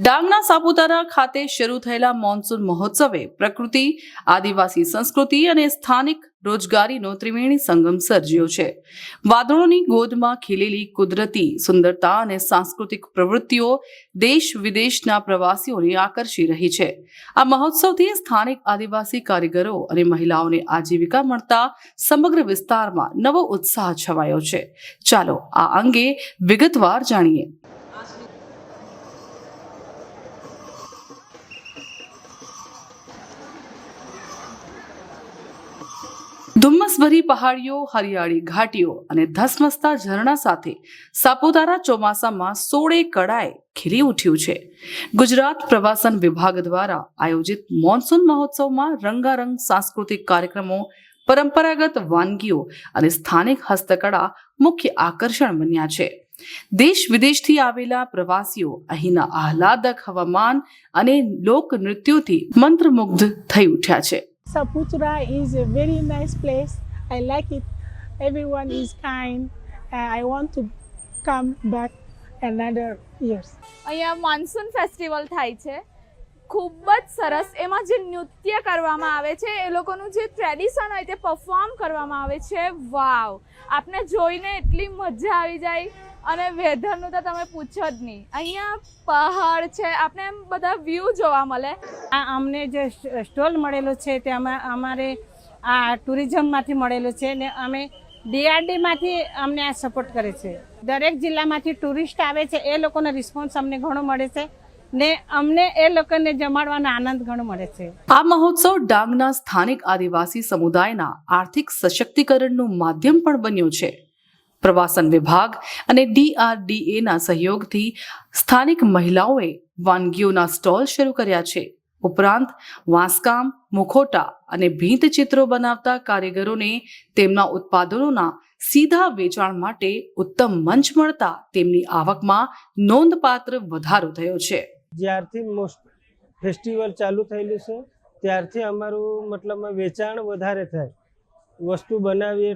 ડાંગના સાપુતારા ખાતે શરૂ થયેલા મોન્સૂન મહોત્સવે પ્રકૃતિ, આદિવાસી સંસ્કૃતિ અને સ્થાનિક રોજગારીનો ત્રિવેણી સંગમ સર્જ્યો છે. વાદળોની ગોદમાં ખીલેલી કુદરતી સુંદરતા અને સાંસ્કૃતિક પ્રવૃત્તિઓ દેશ વિદેશના પ્રવાસીઓને આકર્ષી રહી છે. આ મહોત્સવથી સ્થાનિક આદિવાસી કારીગરો અને મહિલાઓને આજીવિકા મળતા સમગ્ર વિસ્તારમાં નવો ઉત્સાહ છવાયો છે. ચાલો આ અંગે વિગતવાર જાણીએ. ધુમ્મસભરી પહાડીઓ, હરિયાળી ઘાટીઓ અને ધસમસતા ઝરણા સાથે સાપુતારા ચોમાસામાં સોળે કળાએ ખીલી ઉઠ્યું છે. ગુજરાત પ્રવાસન વિભાગ દ્વારા આયોજિત મોન્સૂન મહોત્સવમાં રંગારંગ સાંસ્કૃતિક કાર્યક્રમો, પરંપરાગત વાનગીઓ અને સ્થાનિક હસ્તકળા મુખ્ય આકર્ષણ બન્યા છે. દેશ વિદેશથી આવેલા પ્રવાસીઓ અહીંના આહલાદક હવામાન અને લોક નૃત્યોથી મંત્રમુગ્ધ થઈ ઉઠ્યા છે. Saputura is a very nice place. I like it. Everyone is kind. I want to come back another years. અહીંયા મોન્સૂન ફેસ્ટિવલ થાય છે. ખૂબ જ સરસ. એમાં જે નૃત્ય કરવામાં આવે છે, એ લોકોનું જે ટ્રેડિશન હોય તે પરફોર્મ કરવામાં આવે છે. વાવ! આપને જોઈને એટલી મજા આવી જાય. અને વેધરનું તો તમે પૂછો જ નહીં. અહીંયા પહાડ છે, આપણે એમ બધા વ્યૂ જોવા મળે. અમને જે સ્ટોલ મળેલો છે તે અમારે આ ટુરિઝમમાંથી મળેલો છે ને અમે DRDમાંથી અમને આ સપોર્ટ કરે છે. દરેક જિલ્લામાંથી ટુરિસ્ટ આવે છે, એ લોકોનો રિસ્પોન્સ અમને ઘણો મળે છે ને અમને એ લોકોને જમાડવાનો આનંદ ઘણો મળે છે. આ મહોત્સવ ડાંગના સ્થાનિક આદિવાસી સમુદાયના આર્થિક સશક્તિકરણનું માધ્યમ પણ બન્યો છે. પ્રવાસન વિભાગ અને DRDAના સહયોગથી સ્થાનિક મહિલાઓએ વાનગીઓના સ્ટોલ શરૂ કર્યા છે. ઉપરાંત વાંસકામ, મુખોટા અને ભીંત ચિત્રો બનાવતા કારીગરોને તેમના ઉત્પાદનોના સીધા વેચાણ માટે ઉત્તમ મંચ મળતા તેમની આવકમાં નોંધપાત્ર વધારો થયો છે. જ્યારથી ફેસ્ટિવલ ચાલુ થયેલું છે ત્યારથી અમારું મતલબમાં વેચાણ વધારે થાય. વસ્તુ બનાવીએ,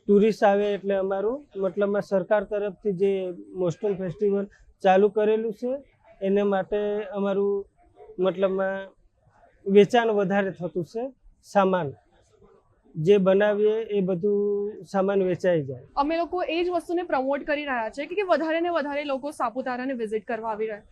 ટુરિસ્ટ આવે એટલે અમારું મતલબમાં સરકાર તરફથી જે મોન્સૂન ફેસ્ટિવલ ચાલુ કરેલું છે એને માટે અમારું મતલબમાં વેચાણ વધારે થતું છે. સામાન જે બનાવીએ એ બધું સામાન વેચાઈ જાય. અમે લોકો એ જ વસ્તુને પ્રમોટ કરી રહ્યા છે કે વધારે ને વધારે લોકો સાપુતારાને વિઝિટ કરવા આવી રહ્યા.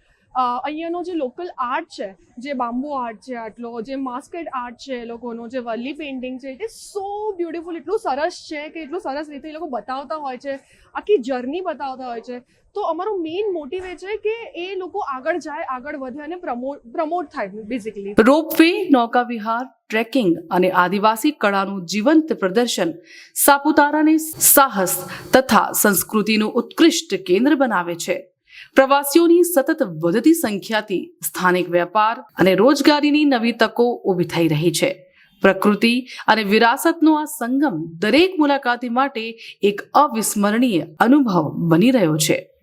અહીંયાનો જે લોકલ આર્ટ છે, જે બામ્બુ આર્ટ છે, આટલો જે માસ્કેડ આર્ટ છે, એ લોકોનો જે વલ્લી પેઇન્ટિંગ છે, ઇટ ઇઝ સો બ્યુટિફુલ. એટલું સરસ છે કે એટલું સરસ રીતે એ લોકો બતાવતા હોય છે, આખી જર્ની બતાવતા હોય છે. તો અમારું મેઇન મોટિવ એ છે કે એ લોકો આગળ જાય, આગળ વધે અને પ્રમોટ થાય બેઝિકલી. રોપવે, નૌકા વિહાર, ટ્રેકિંગ અને આદિવાસી કળાનું જીવંત પ્રદર્શન સાપુતારાને સાહસ તથા સંસ્કૃતિનું ઉત્કૃષ્ટ કેન્દ્ર બનાવે છે. પ્રવાસીઓની સતત વધતી સંખ્યાથી સ્થાનિક વેપાર અને રોજગારીની નવી તકો ઊભી થઈ રહી છે. પ્રકૃતિ અને વિરાસતનો આ સંગમ દરેક મુલાકાતી માટે એક અવિસ્મરણીય અનુભવ બની રહ્યો છે.